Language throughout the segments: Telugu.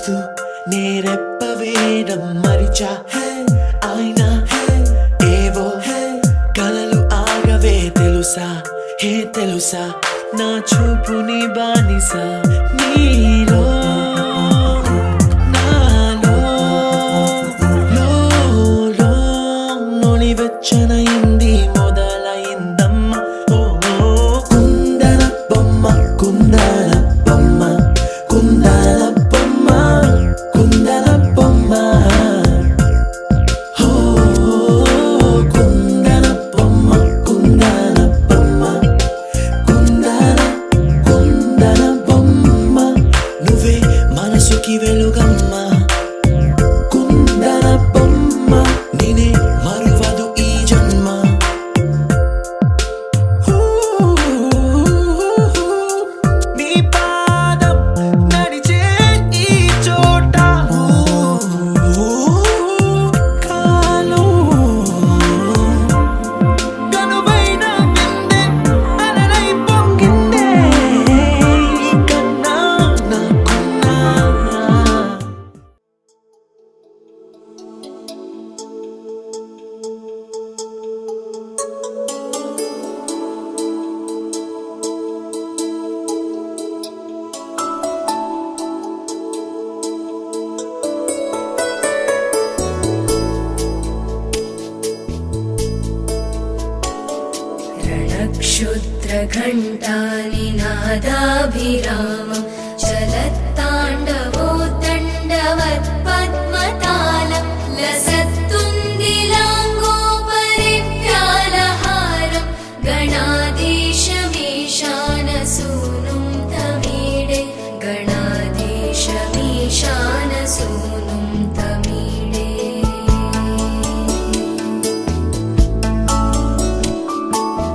చూస్తూ నేరెప్పవేయడం మరిచా అయినా ఏవో కలలు ఆగవే తెలుసా తెలుసా నా చూపుని బానిసా నీలో నాలో లో నొలివెచ్చనయింది మొదలైందమ్మ కుందన బొమ్మ కుందన బొమ్మ కుందన బొమ్మ కుందన బొమ్మ కుందన బొమ్మ కుందన బొమ్మ కుందన కుందన బొమ్మ నువ్వే మనసుకి వెలుగమ్మ కుందన బొమ్మ నేనే మరువదు ఈ జన్మ నీ పాదం నడిచే ఈ చోట కాలం కనువైన బిందె అలలై పొంగిందే కన్నా నాకున్నా रणक्षुद्रघण्टानिनादाभिरामं चलत्ताण्डवोत्तण्डवत्पद्मतालं लसत्तुन्दिलाङ्गोपरिव्यालहारं गणाधीशमीशानसूनुं तमीडे गणाधीशमीशानसूनुं तमीडे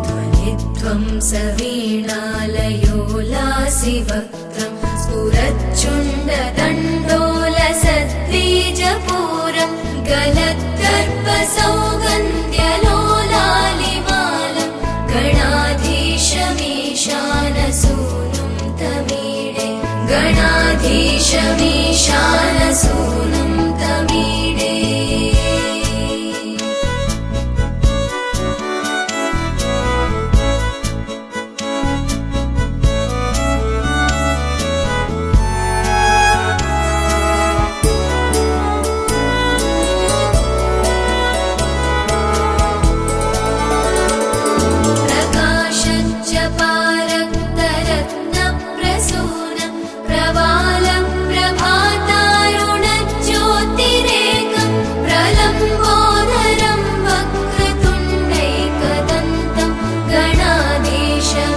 ध्वनित्वं सवीणालयोलासिवक्त्रं स्फुरच्चुण्डदण्डोलसद्बीजपूरं गलद्दर्पसौगन्ध्यलोलालिमालं गणाधीशमीशानसूनुं तमीडे गणाधीशमीशानसूनुं तमीडे प्रकाशच्च पारक्तरत्नप्रसूनं प्रवालं प्रभातारुणज्योतिरेकं प्रलम्बोदरं वक्रतुण्डैकदन्तं गणाधीशमीशानसूनुं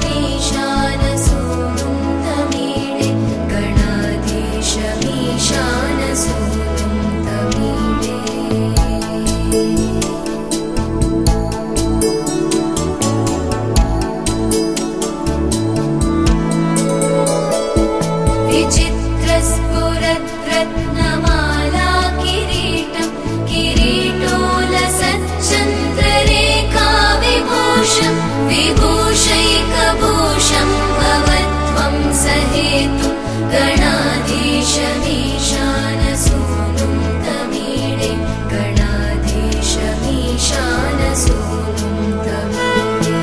तमीडे गणाधीशमीशानसूनुं तमीडे विचित्रस्फुरद्रत्नमाला किरीटं किरीटोलसच्चन्द्ररेखा विभूषं विभूषैकभूषं भवत्वं सहेतुं गणाधीशमीशानसूनुं तमीडे गणाधीशमीशानसूनुं तमीडे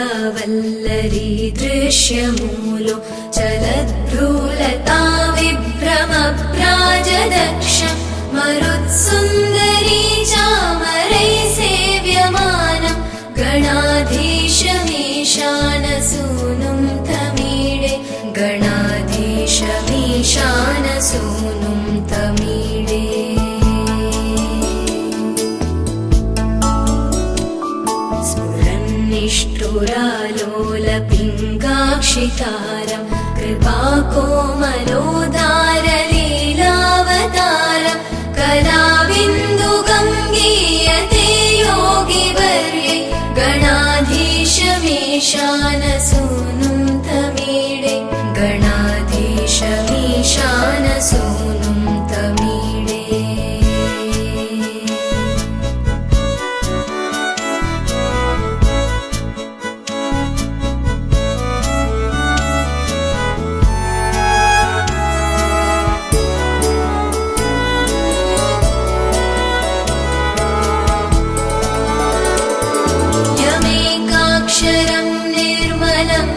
चद्भुजावल्लरी दृश्यमूलो चलद्भ्रूलता विभ्रमभ्राजदक्षं मरुत्सुन्दरी चामरैः सेव्यमानं गणाधीशमीशानसूनुं तमीडे गणाधीशमीशानसूनुं तमीडे निष्ठुरालोलपिङ्गाक्षितारं कृपाकोमलोदारलीलावतारं कलाबिन्दुगङ्गी गणाधीशमीशानसूनुं तमीडे गणाधीशमीशानसूनुं तमीडे यमेकाक्षरं निर्मलं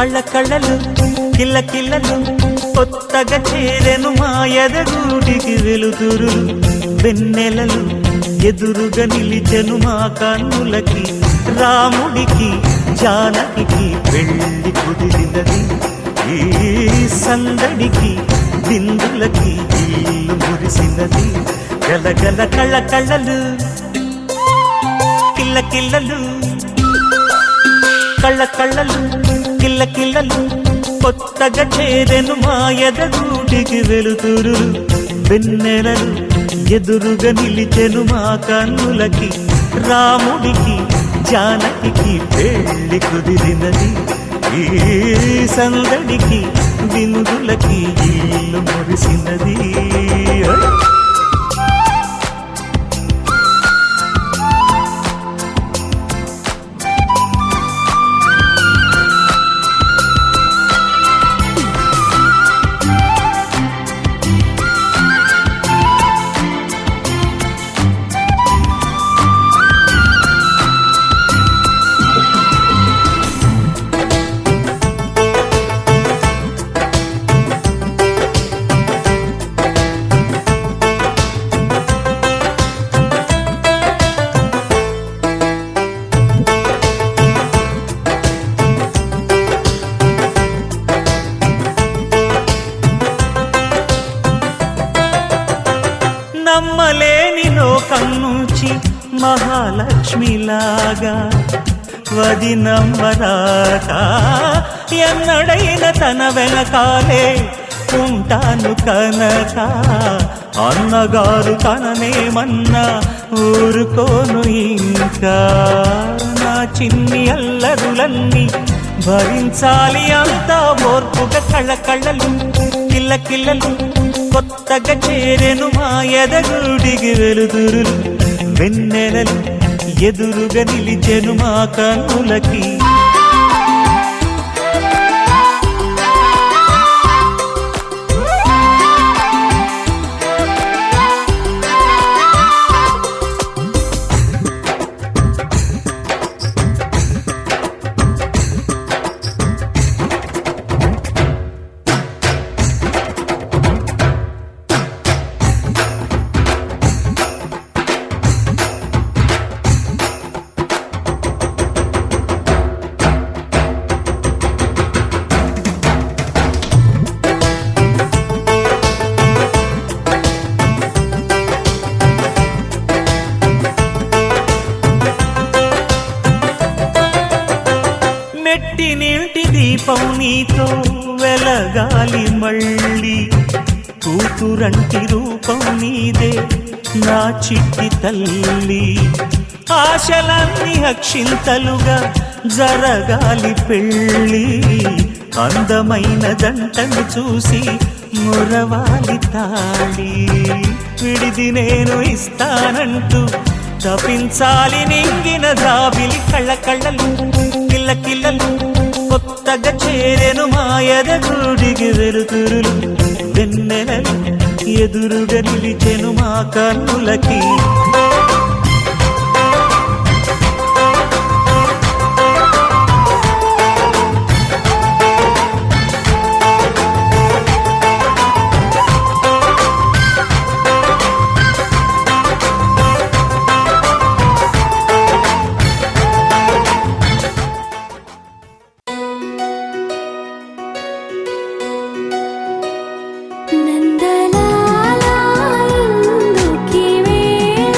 కళ్ళ కళ్ళలు కిల్ల కిల్లలు కొత్తగా చేరెను మా ఎదగూటికి వెలుతురు వెన్నెలలు ఎదురుగా నిలిచెను మా కన్నులకి రాముడికి జానకి పెళ్లి కుదిరినది ఈ సందడికి బిందులకి ఇల్లు మురిసినది గలగల కళ్ళ కళ్ళలు కిల్ల కిల్లలు కళ్ళ కళ్ళలు కిల్ల కిల్లలు కొత్తగా చేరెను మా ఎదగూటికి వెలుతురు వెన్నెలలు ఎదురుగా నిలిచెను మా కన్నులకి రాముడికి జానకి పెళ్లి కుదిరినది ఈ సందడికి బిందులకి ఇల్లు మురిసినది నమ్మలేని లోకం నుంచి మహాలక్ష్మిలాగా వది నమ్మరాక ఎన్నడైన తన వెనకాలే ఉంటాను కనక అన్నగారు తననేమన్నా ఊరుకోను ఇంకా నా చిన్ని అల్లరులన్నీ భరించాలి అంతా ఓర్పుగా కళ్ళ కళ్ళలు కిల్ల కిల్లలు కొత్తగా చేరెను మా ఎదగూడికి వెలుతురులు వెన్నెలలు ఎదురుగా నిలిచెను మా కన్నులకి మెట్టి నీటి దీపం నీతో వెలగాలి మళ్ళీ కూతురంటి రూపం నీదే నా చిట్టి తల్లి ఆశలన్నీ అక్షింతలుగా జరగాలి పెళ్ళి అందమైన జంటను చూసి మురవాలి తాళి విడిది నేను ఇస్తానంటూ తపించాలి నింగిన జాబిలి కళ్ళ కళ్ళలు కిల్ల కిల్లలు కొత్తగా చేరెను మా ఎదగూడికి వెలుతురులు వెన్నెలలు ఎదురుగా నిలిచెను మా కన్నులకి నందలాలా ఇందుకి వేళ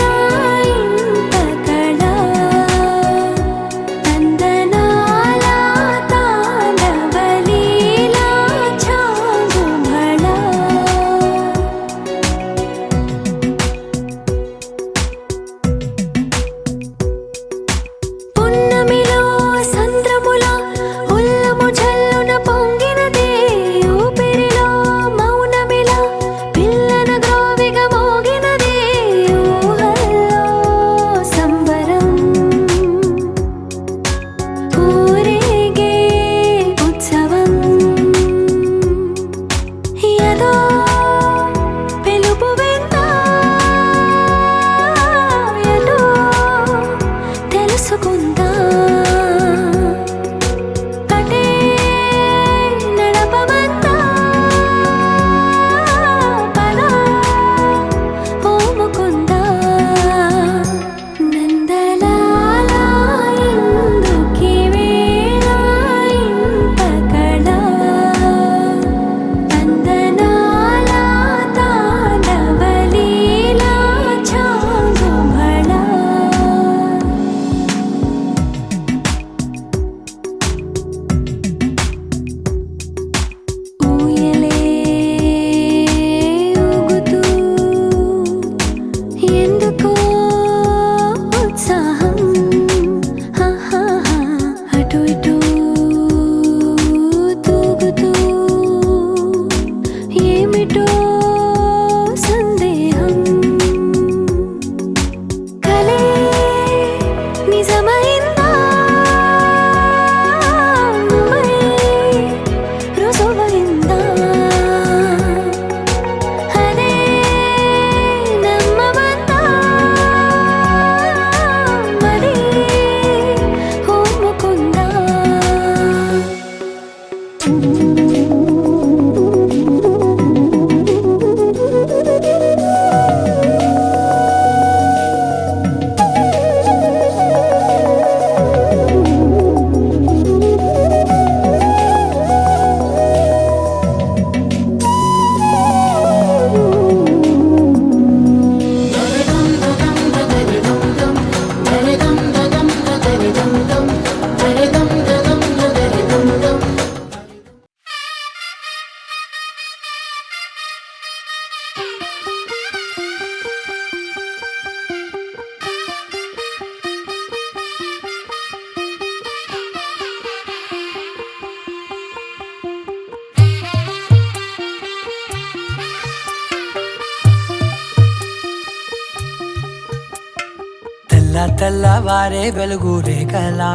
తెల్లవారే వెలుగు రేఖలా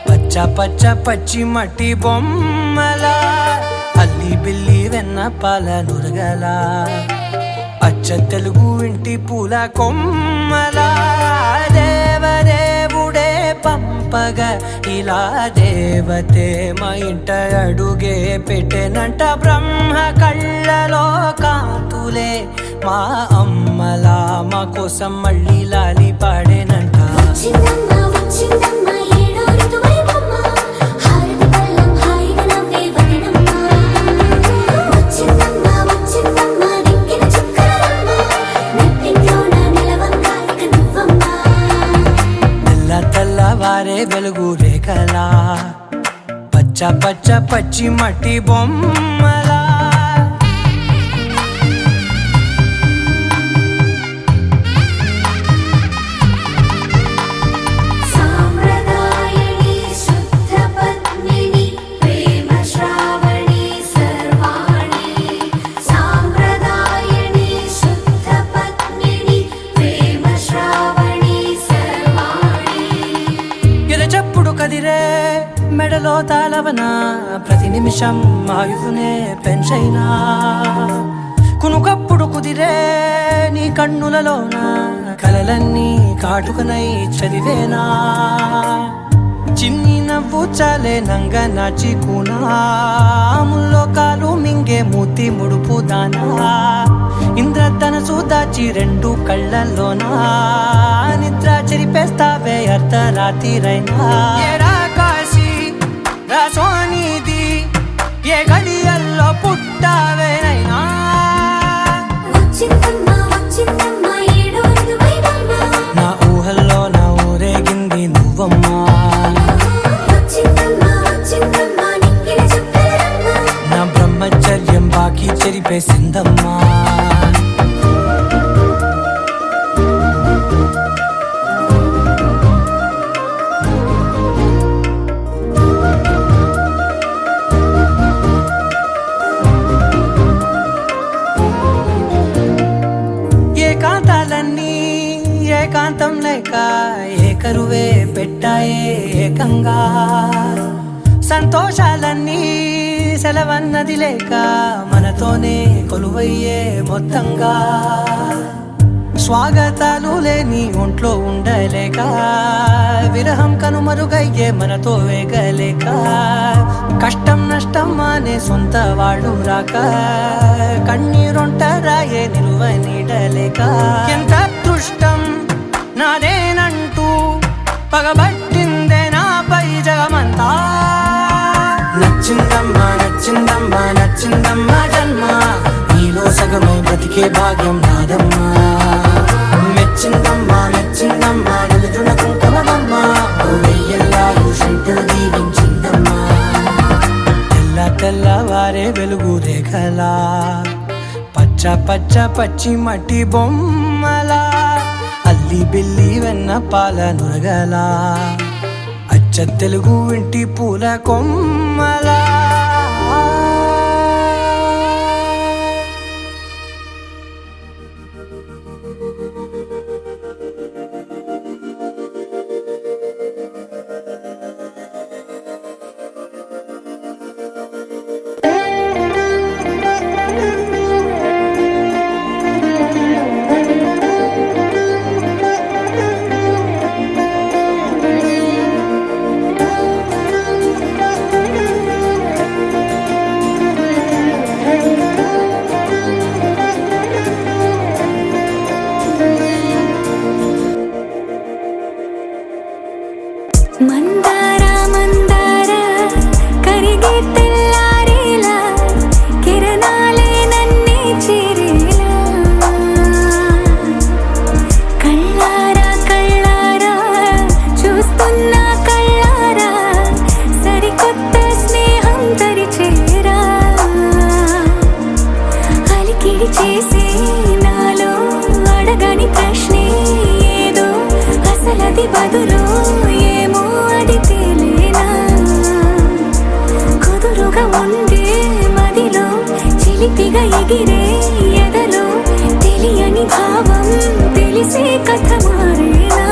పచ్చ పచ్చ పచ్చి మట్టి బొమ్మలా అల్లి బిల్లి వెన్న పాల నురగలా అచ్చ తెలుగు ఇంటి పూల కొమ్మలా దేవదేవుడే పంపగా ఇలా దేవతే మా ఇంట అడుగే పెట్టెనంట బ్రహ్మ కళ్ళలో కాంతులే మా అమ్మలా మా కోసం మళ్ళీ లాలి పాడేనంట తెల్లవారే వెలుగు రేఖలా పచ్చ పచ్చ పచ్చి మట్టి బొమ్మలా కదిరే మెడలో తాళవన ప్రతి నిమిషం ఆయువునే పెంచైనా కునుకప్పుడు కుదిరే నీ కన్నులలోన కలలన్నీ కాటుకనై చదివేనా చిన్ని నవ్వు చాలే నంగ నాచి కూనాముల్లో కాలు మింగే మూతి ముడుపు దానా ఇంద్రధనసు దాచి రెండు కళ్ళల్లోనా నిద్ర చెరిపేస్తావే అర్ధరాత్రిరైనా కాశీ రాసోనిది ఏ గడియల్లో పుట్టావేనైనా నా ఊహల్లో నా ఊరేగింది నువ్వమ్మా నా బ్రహ్మచర్యం బాకీ చెరిపేసిందమ్మా ఏకాంతాలన్నీ ఏకాంతం లేక ఏకరువే పెట్టాయే ఏకంగా సంతోషాలన్నీ సెలవన్నది లేక మనతోనే కొలువయ్యే మొత్తంగా స్వాగతాలు లేని ఒంట్లో ఉండలేక విరహం కనుమరుగయ్యే మనతో వేగలేక కష్టం నష్టం అనే సొంత వాళ్ళు రాక కన్నీరొంటరాయే నిలువ నీడలేక ఎంత అదృష్టం నాదేనంటూ పగబట్టిందే నాపై జగమంతా నచ్చిందమ్మా నచ్చిందమ్మా నచ్చిందమ్మా జన్మ నీలో సగమై బ్రతికే భాగ్యం నాదమ్మా మెచ్చిందమ్మా మెచ్చిందమ్మా నిలుచున్న కుంకుమమ్మా వెయ్యల్లాలు శంకరు దీవించిందమ్మా తెల్లవారే వెలుగు రేఖలా పచ్చ పచ్చ పచ్చి మట్టి బొమ్మలా అల్లి బిల్లి వెన్న పాల నురగలా అచ్చ తెలుగు ఇంటి పూల కొమ్మలా మందార మందార కరిగే తెల్లారేలా కిరణాలే నన్నే చేరేలా కళ్ళారా కళ్ళారా చూస్తున్నా కళ్ళారా సరికొత్త స్నేహం తరిచేరా అలికిడి చేసే నాలో అడగని ప్రశ్నే ఏదో అసలది బదులు ఏమో అది తేలేనా కుదురుగా ఉండే మదిలో చిలిపిగా ఎగిరే ఎదలో తెలియని భావం తెలిసే కథ మారేనా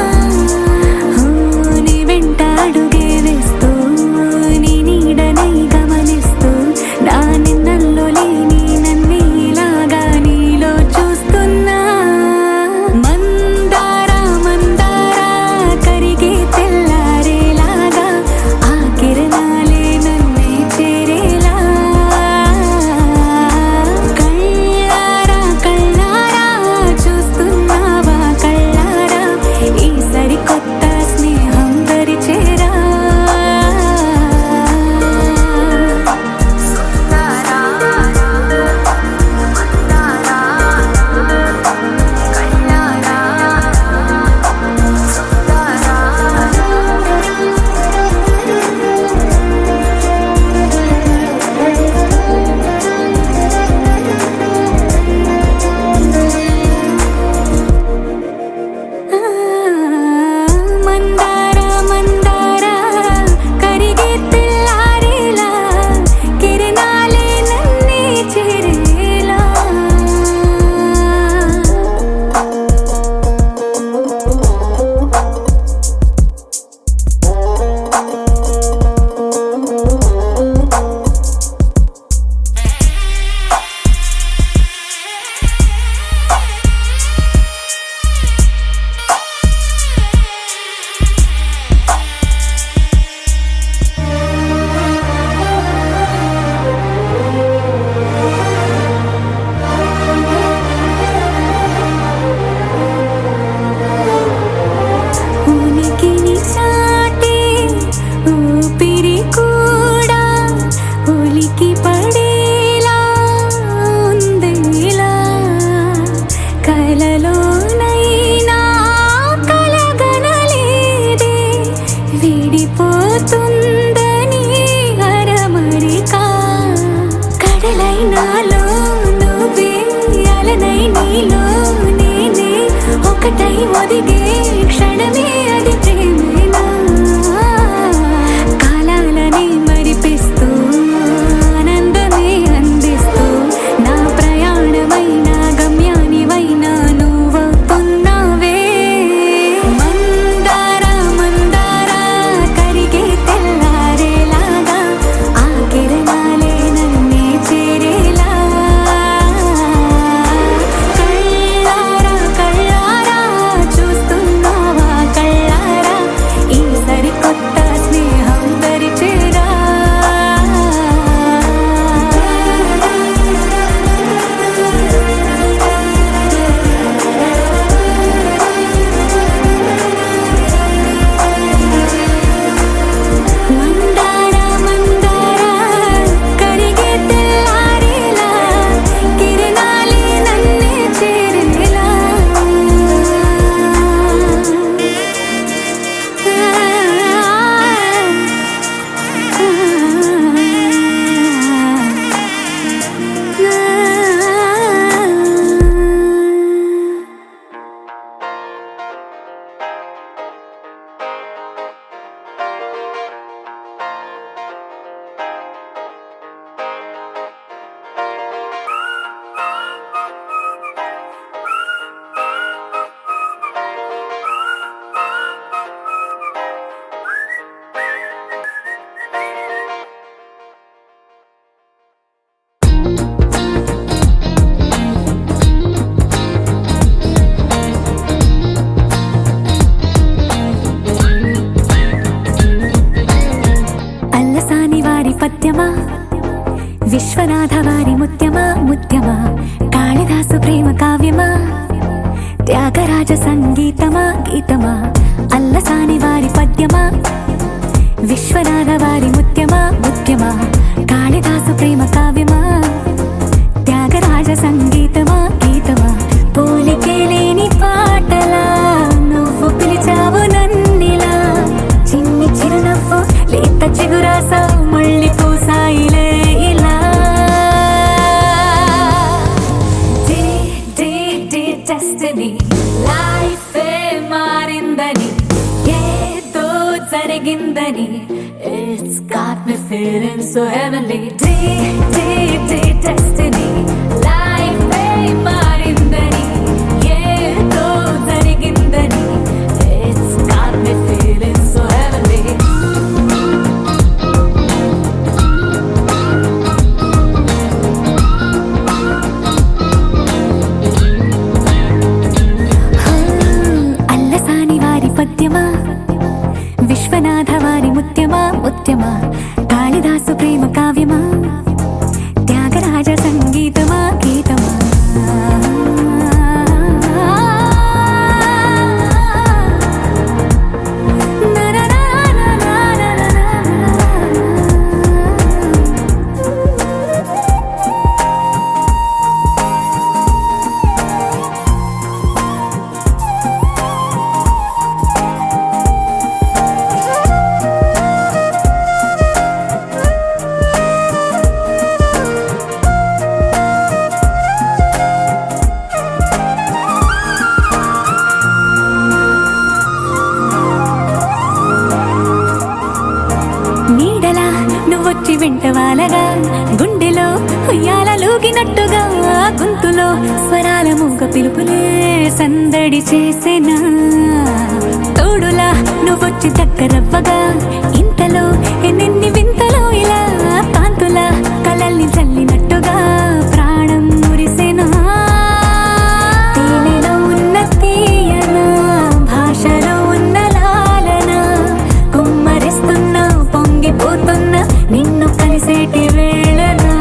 పడేలా ఉందిలా కలలోనైనా కలగనలేదే విడిపోతుందని అరమరికా కడలైనాలో నువ్వే అలనై నీలో నేనే ఒకటై ఒదిగే క్షణమే అది ప్రేమేనా కాలాలని మరిపిస్తూ ఆనందమే అందిస్తూ నా ప్రయాణమైన గమ్యానివైనా నువ్వవుతున్నావే మందార మందార కరిగే తెల్లారేలాగా ఆ కిరణాలే నన్నే చేరేలా కళ్ళారా కళ్ళారా చూస్తున్నావా కళ్ళారా ఈ సరికొత్త స్నేహం దరిచేరా మందార మందార కరిగే తెల్లారేలా కిరణాలే నన్నే చేరేలా అల్లసాని వారి పద్యమా విశ్వనాథ వారి ముత్యమా ముత్యమా కాళిదాసు ప్రేమ కావ్యమా త్యాగరాజ సంగీతమా గీతమా అల్లసాని వారి పద్యమా విశ్వనాథ వారి ముత్యమా ముత్యమా కాళిదాసు ప్రేమ కావ్యమా త్యాగరాజ సంగీతమా గీతమా పోలికే లేని పాటలా నువ్వు పిలిచావు నన్నిలా చిన్ని చిరునవ్వు లేత చిగురాస మళ్ళీ పూసాయిలే ఇలా డెస్టినీ లైఫే మారిందని ఏదో జరిగిందని It's got me feeling so heavenly destiny లైఫే మారిందని ఏదో జరిగిందని It's got me feeling so heavenly Allasani వారి పద్యమా విశ్వనాథ వారి ముత్యమా ముత్యమా కాళిదాసు ప్రేమ కావ్యమా త్యాగరాజ సంగీతమా గీతమా నీడలా నువ్వొచ్చి వెంట వాలగా గుండెలో ఉయ్యాలూగినట్టుగా గొంతులో స్వరాల మూగ పిలుపులే సందడి చేసేనా తోడులా నువ్వొచ్చి దగ్గరవ్వగా ఇంతలో ఎన్నెన్ని వింతలో ఇలా కాంతుల కలల్ని చల్లినట్టుగా ప్రాణం మురిసెనా తేనెలో ఉన్న తీయన భాషలో ఉన్న లాలన కుమ్మరిస్తున్న పొంగిపోతున్న నిన్ను కలిసేటి వేళనా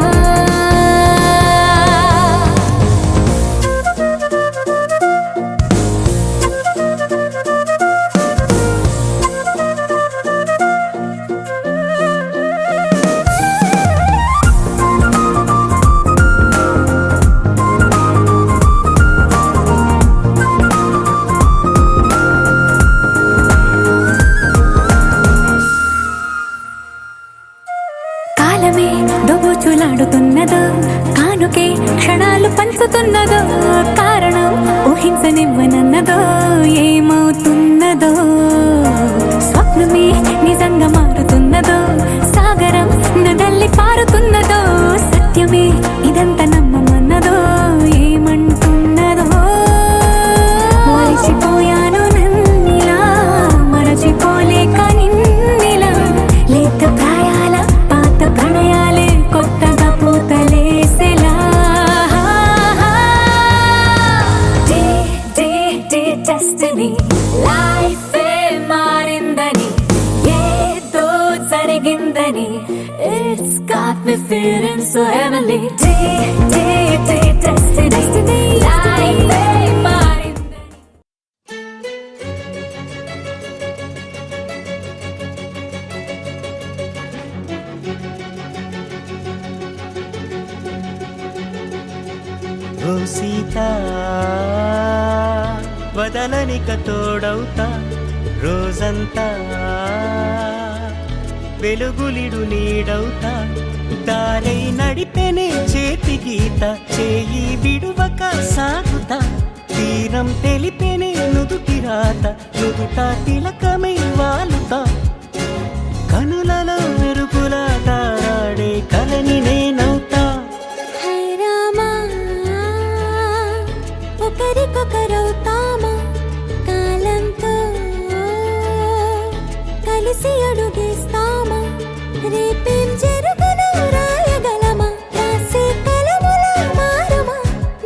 ఉన్నదో కానుకే క్షణాలు పంచుతున్నదో కారణం ఊహించనివ్వనన్నదో ఏమవుతున్నదో స్వప్నమే నిజంగా మారుతున్నదో సాగరం నడల్లి పారుతున్నదో సత్యమే ఇదంతా నమ్మమన్నదో ఏమంటున్నదో మరిచిపోయాను నన్నిలా మరచిపోలేక నిన్నిలా లేత ప్రాయాల పాత ప్రణయాలే కొత్తగా పూతలేసేలా డెస్టినీ లైఫే మారిందని ఏదో జరిగిందని It's got me feeling so heavenly destiny లైఫే మారిందని ఓ సీత వదలనిక తోడవుతా రోజంతా వెలుగులిడు నీడవుతా దారై నడిపెనే చేతి గీత చేయి విడువక సాగుతా తీరం తెలిపెనే నుదుటి రాత నుదుట తిలకమై వాలుతా కనులలో మెరుగులా తారాడే కలని నేనవుతా హై రామా ఒకరికొకరవుతామా కాలంతో కలిసి అడుగేస్తామా రేపేం జరుగును రాయగలమా రాసే కలముల మారమా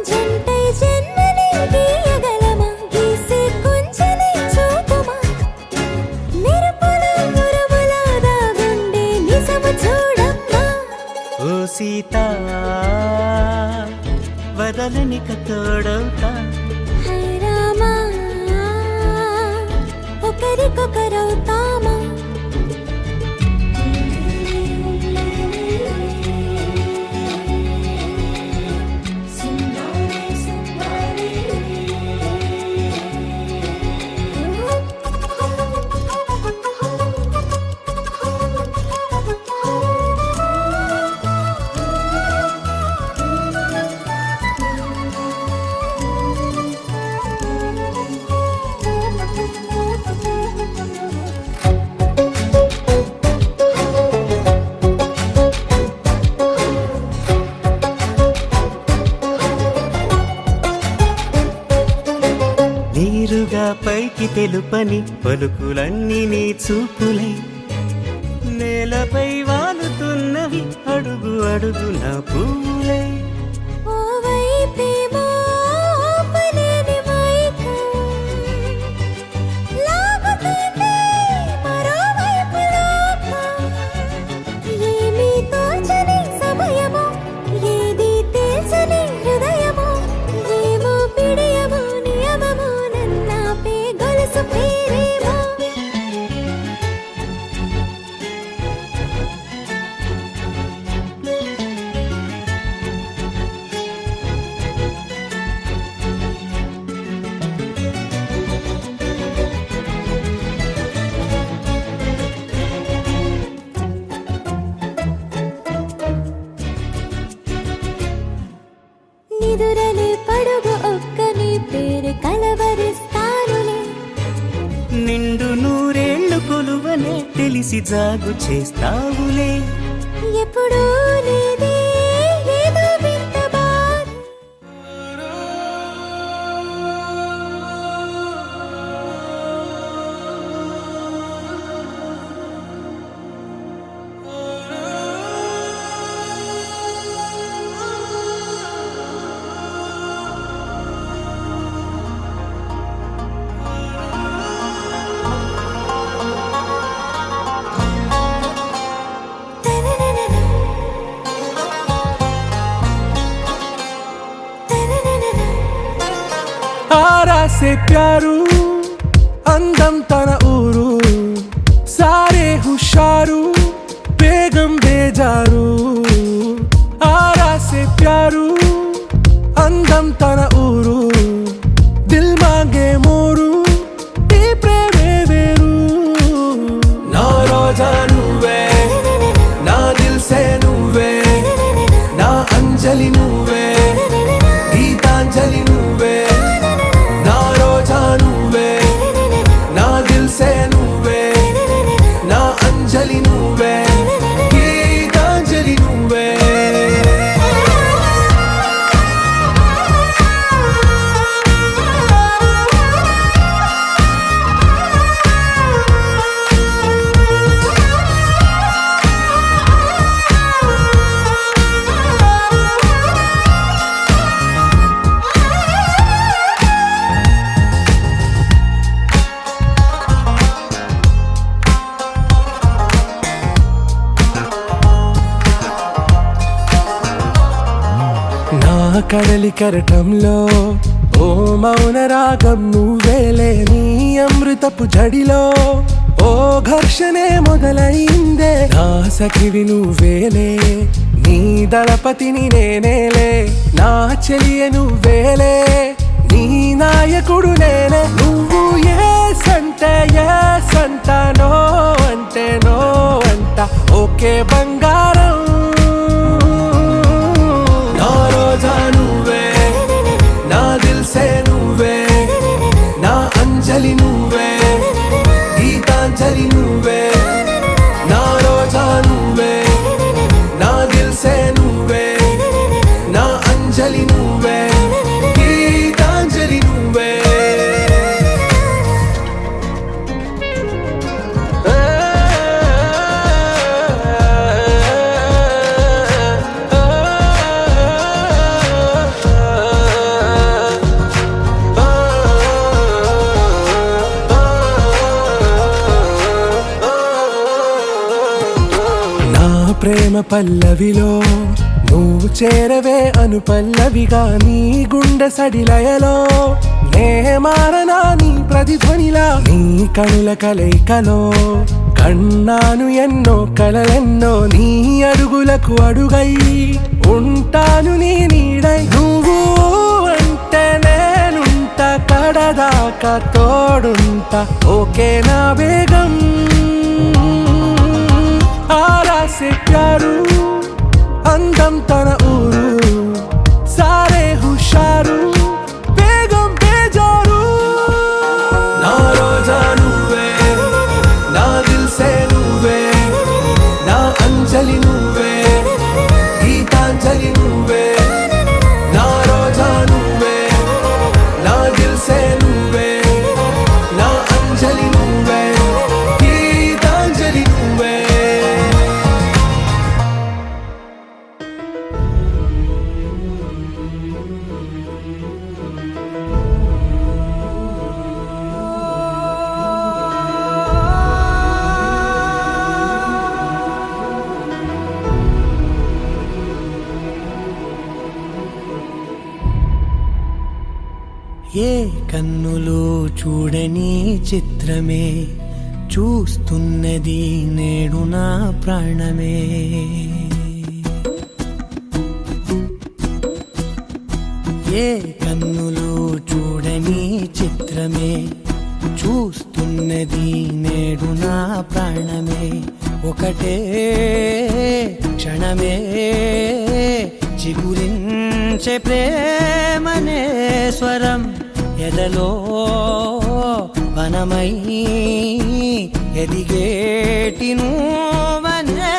జంటై జన్మని గీయగలమా గీసే కొంచెని చూపుమా మెరుపుల మురముల దాగుండే నిజము చూడమ్మా ఓ సీత వదలనిక తోడవుతా హై రామా ఒకరికొకరవుతామా నీరుగా పైకి తెలుపని పలుకులన్నీ నీ చూపులై నేలపై వాలుతున్నవి అడుగు అడుగు నా పువ్వులై ఓవైపేమో ఆపలేని మైకం లాగుతుంది మరోవైపు లోకం ఏమీ తోచని సమయమో ఏది తేల్చని హృదయమో ఏమో పిడియమో నియమమో నన్నాపే గొలుసు పేరేమో నిదురలే పడుగు ఒక్కని పేరు కలవరిస్తానులే నిండు నూరేళ్లు కొలువనే తెలిసి జాగు చేస్తావులే ఎప్పుడూ లేదే ఏదో వింత బాధ आरा से प्यारू అందం తన ఊరు సారే హుషారు బేగం బేజారు ఆరా से प्यारू అందం తన ఊరు దిల్ మాంగే మోరు ఈ ప్రేమే వేరు నా రోజా నువ్వే నా దిల్ సే నువ్వే నా అంజలి నువ్వే గీతాంజలి నువ్వే నా రోజా నువ్వే నా దిల్సే నువ్వే నా అంజలి నువ్వే గీతాంజలి నువ్వే నా కడలి కరటంలో ఓ మౌన రాగం నువ్వేలే నీ అమృతపు జడిలో ఓ ఘర్షణే మొదలైందే నా సఖివి నువ్వేలే నీ దళపతిని నేనేలే నా చెలియ నువ్వేలే నీ నాయకుడు నేనే నువ్వు ఏ సంట నో అంటే నో అంట ఓకే బంగారం నా రోజా నువ్వే నా దిల్సే నువ్వే నా అంజలి నువ్వే గీతాంజలి నువ్వే నా రోజా నువ్వే నా దిల్సే నువ్వే నా అంజలి నువ్వే గీతాంజలి నువ్వే నా ప్రేమ పల్లవిలో నువ్వు చేరవే అను పల్లవిగా నీ గుండె సడిలయలో నే మారనా నీ ప్రతిధ్వనిలా నీ కనుల కలయికలో కన్నాను ఎన్నో కలలెన్నో నీ అడుగులకు అడుగై ఉంటాను నీ నీడై నువ్వు అంటే నేనుంట కడదాకా తోడుంటా ఓకే నా బేగం ఆరా సే ప్యారు అందం తన ఊరు సారే హుషారు బేగం బేజారు నా రోజా నువ్వే నా దిల్సే నువ్వే నా అంజలి నువ్వే గీతాంజలి నువ్వే నా రోజా నువ్వే నా దిల్సే నువ్వే నా అంజలి నువ్వే గీతాంజలి నువ్వే ఏ కన్నులు చూడని చిత్రమే చూస్తున్నది నేడు నా ప్రాణమే ఏ కన్నులు చూడని చిత్రమే చూస్తున్నది నేడు నా ప్రాణమే ఒకటే క్షణమే చిగురించే ప్రేమనే స్వరం ఎదలో వనమై ఎదిగేటి నువ్వనే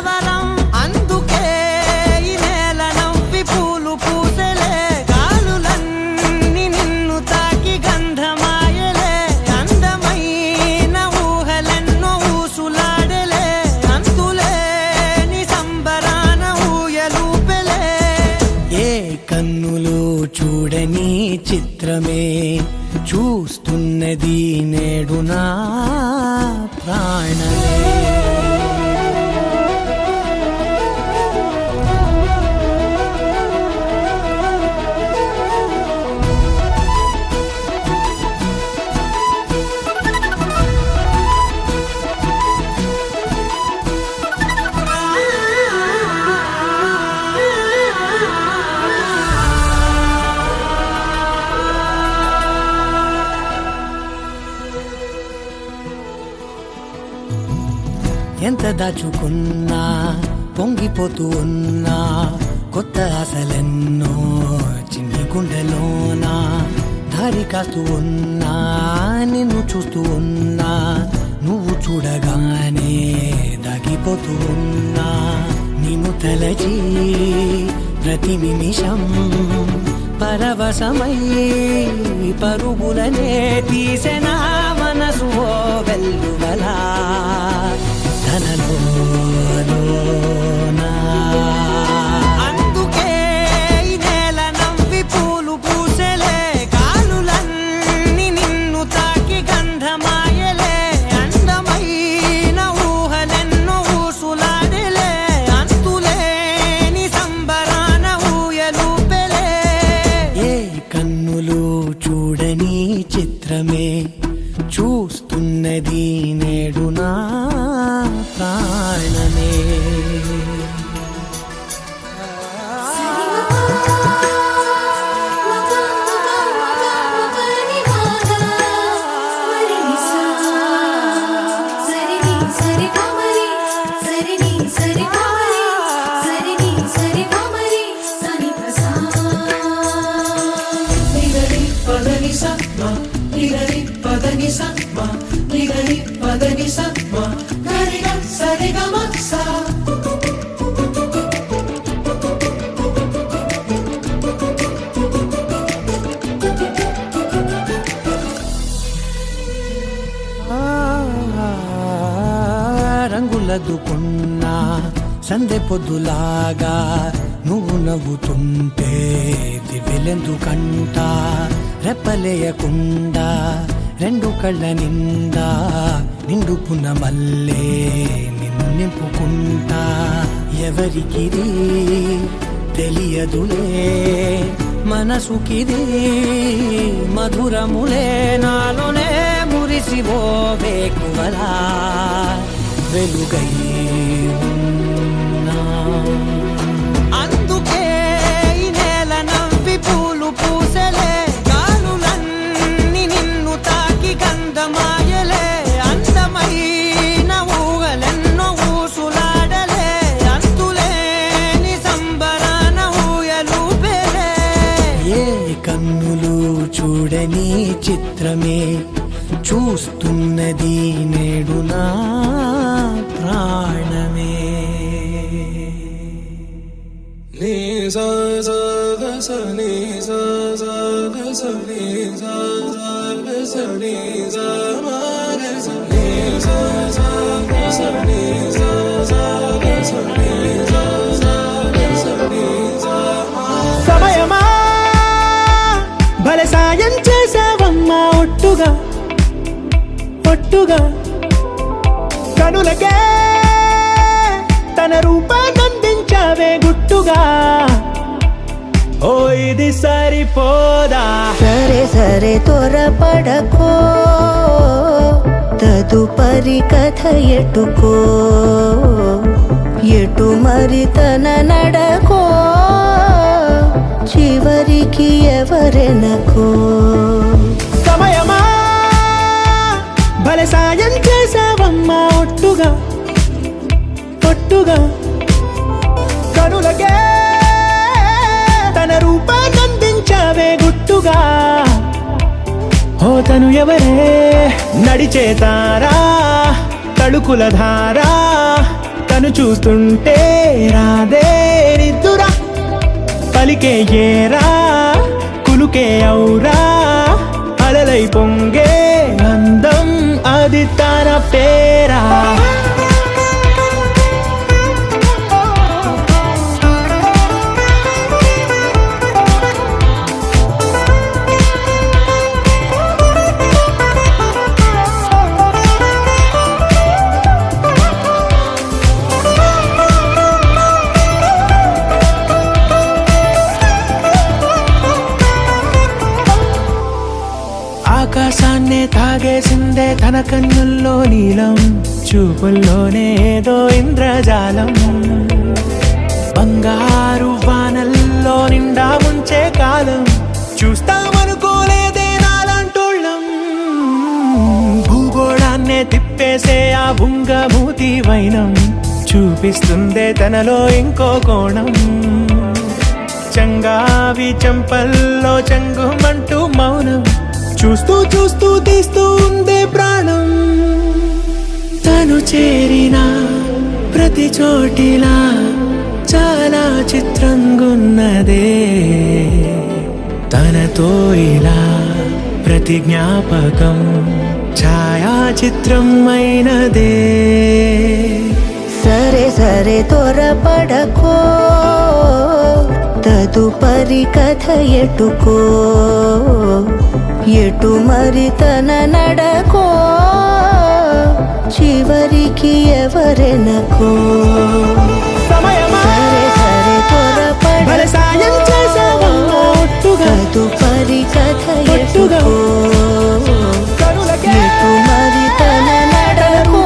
వరం అందుకే ఈ నేల నవ్వి పూలు పూసలే గాలులన్నీ నిన్ను తాకి గంధమాయలే అందమైన ఊహలెన్నో ఊసులాడలే అంతులేని సంబరాన ఊయలూపెలే ఏ కన్నులు చూడని చిత్రమే చూస్తున్నది నేడు నా ప్రాణమే ఎంత దాచుకున్నా పొంగిపోతూ ఉన్నా కొత్త ఆశలెన్నో చిన్ని గుండెలోనా దారి కాస్తూ ఉన్నా నిన్ను చూస్తూ ఉన్నా నువ్వు చూడగానే దాగిపోతూ ఉన్నా నిన్ను తలచి ప్రతి నిమిషం పరవశమై పరుగులనే తీసెనా మనసు ఓ వెల్లువలా తనలోనా అందుకే ఈ నేల నవ్వి పూలు పూసెలే కాలులన్నీ నిన్ను తాకి గంధమాయలే అందమైన ఊహలెన్నో ఊసులాడలే అంతులేని సంబరాన ఊయలూపెలే ఏ కన్నులు చూడని చిత్రమే చూస్తున్నది నేడు నా ప్రాణమే రంగులదుకున్నా సందె పొద్దులాగా నువ్వు నవ్వుతుంటే దివ్వెలెందుకంట రెప్పలేయకుండా రెండు కళ్ళ నిండా నిండుకున్న మల్లే నిన్ను నింపుకుంటా ఎవరికిది తెలియదులే మనసుకిది మధురములే నాలోనే మురిసివో వేకువలా వెలుగై ఉన్నా అందుకే ఈ నేల నవ్వి పూలు పూసెలే గాలులన్నీ నిన్ను తాకి గంధమాయలే అందమైన ఊహలెన్నో ఊసులాడలే అంతులేని సంబరాన ఊయలూపెలే ఏ కన్నులు చూడని చిత్రమే చూస్తున్నది నేడు నా ప్రాణమే నీ సా సా గ స నీ సా సా గ స నీ సా సా గ స నీ సా మా గ స నీ సా సా గ స నీ సా సా గ స నీ సా సా గ స నీ సా మా సమయమా భలే సాయం చేసావమ్మా ఒట్టుగా ఒట్టుగా కనులకే తన రూపాన్నందించావే గుట్టుగా ఓ ఇది సరిపోదా సరే సరే త్వరపడకో తదుపరి కథ ఎటుకో ఎటు మరి తన నడకో చివరికి ఎవరెనకో సమయమా భలే సాయం చేసావమ్మా ఒట్టుగా ఒట్టుగా కనులకే తన రూపాన్నందించావే గుట్టుగా ఓ తను ఎవరే నడిచే తారా తడుకుల ధారా తను చూస్తుంటే రాదే నిద్దురా పలికే ఏరా కులుకే ఔరా అలలై పొంగే అందం అది తన పేరా ఆకాశాన్నే తాగేసిందే తన కన్నుల్లో నీలం చూపుల్లోనే ఏదో ఇంద్రజాలం బంగారు వానల్లో నిండా ఉంచే కాలం చూస్తామనుకోలేదే నాలాంటోళ్ళం భూగోళాన్నే తిప్పేసే ఆ బుంగమూతి వైనం చూపిస్తుందే తనలో ఇంకో కోణం గులాబీ చెంపల్లో చెంగుమంటూ మౌనం చూస్తూ చూస్తూ తీస్తూ ఉందే ప్రాణం. తను చేరిన ప్రతి చోటిలా చాలా చిత్రంగున్నదే, తనతో ఇలా ప్రతి జ్ఞాపకం ఛాయాచిత్రం అయినదే. సరే సరే త్వరపడకో, తదుపరి కథ ఎటుకో, ఎటు మరి తన నడకో, చివరికి ఎవరెనకో. సరే సరే త్వరపడకో, తదుపరి కథ ఎటుకో, ఎటు మరి తన నడకో,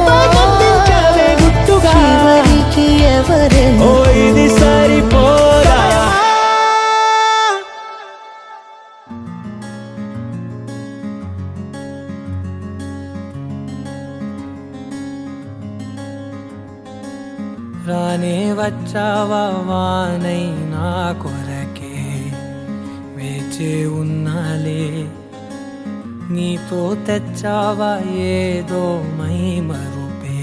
చివరికి ఎవరెనకో. ఇది సరిపోదా? రానే వచ్చావా వానై నా కొరకే, వేచే ఉన్నాలే నీతో తెచ్చావా ఏదో మై మరుపే,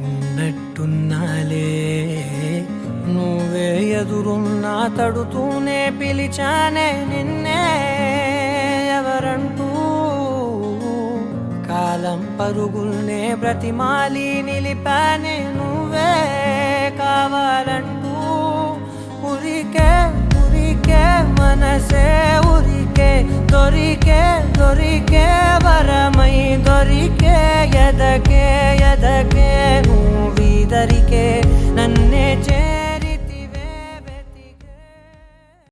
ఉన్నట్టున్నాలే నువ్వే ఎదురున్నా తడుతూనే పిలిచానే నిన్నే ఎవరంటూ. కాలం పరుగుల్నే బ్రతిమాలి నిలిపానే నువ్వే కావాలంటూ. ఉరికే ఉరికే మనసే ఉరికే, దొరికే దొరికే వరమై దొరికే, ఎదకే ఎదకే నువ్వీదరికే నన్నే చే